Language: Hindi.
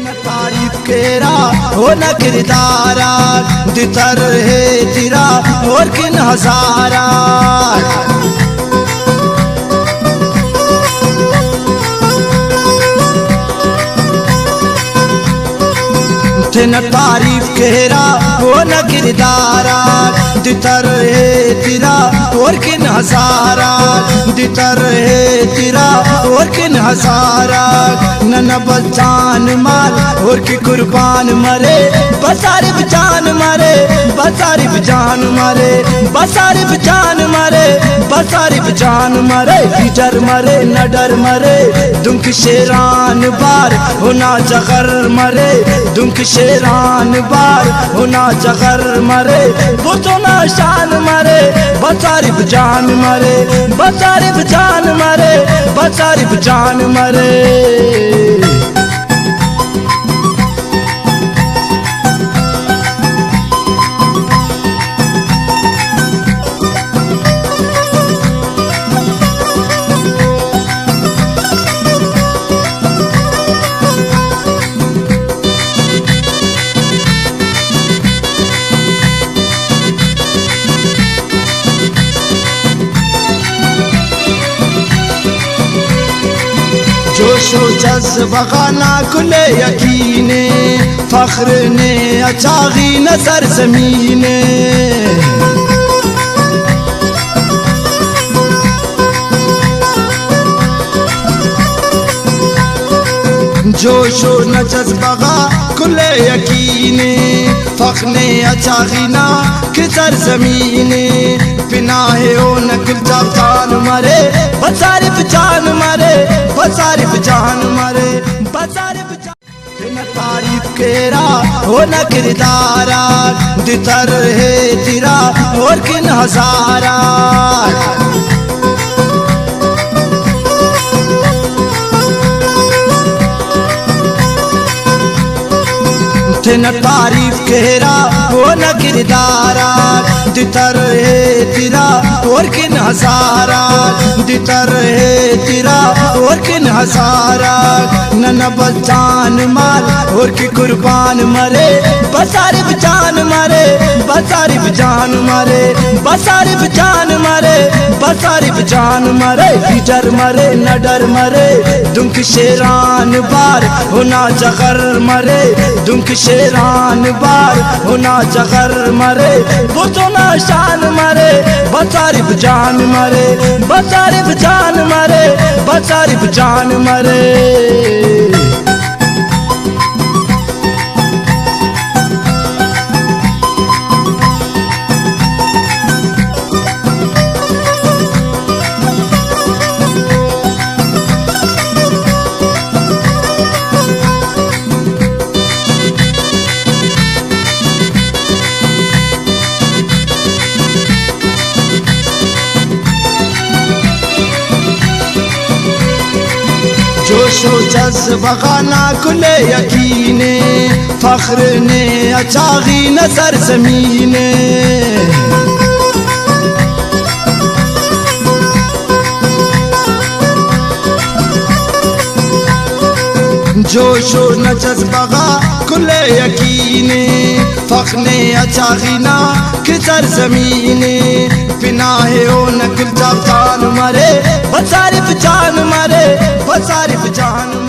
न तारीफ केरा हो न किरदारा दितर है तेरा और किन हजारा न तारीफ केरा हो न किरदारा दितर है तेरा और किन हजारा दितर है तेरा और किन हजारा न बचान मार और की कुर्बान मरे बसारिफ जान मरे बसारिफ जान मरे बसारिफ जान मरे बसारिफ जान मरे हिजर मरे न डर मरे दुख शेरान बार होना जगर मरे दुख शेरान बार होना जगर मरे वो तो ना शान मरे बसारिफ जान मरे बसारिफ जान मरे बसारिफ जान मरे जोशो जज्बा गाना कुले यकीने फख्र ने अचागी नजर जमीने जोशो न जज्बा कुले यकीने फख्र ने अचागी ना किधर जमीने बिना है ओ नकल जान मरे बसारिफ जान मरे बसारिफ जान मरे बसारिफ जान न तारीफ केरा हो न किरदारा दितर है तेरा और किन हजारा न तारीफ केरा हो न किरदारा दितर है तेरा और किन हजारा दितर है तेरा और किन हजारा न बचान मार और की कुर्बान मरे बसारिफ जान मरे बसारिफ जान मरे बसारिफ जान मरे बसारिफ जान मरे हिजर मरे न डर मरे दुख शेरान बार होना जगर मरे दुख शेरान बार होना जगर मरे वो तो ना शान मरे बसारिफ जान मरे बसारिफ जान मरे बसारिफ जान मरे जोशो जज्बा गाना कुले यकीने फख्र ने अचागी नजर जमीने जोशो न जज्बा कुले यकीने फख्र ने अचागी ना किधर जमीने बिना है ओ नकल जान मरे बसारिफ जान मरे बसारिफ जान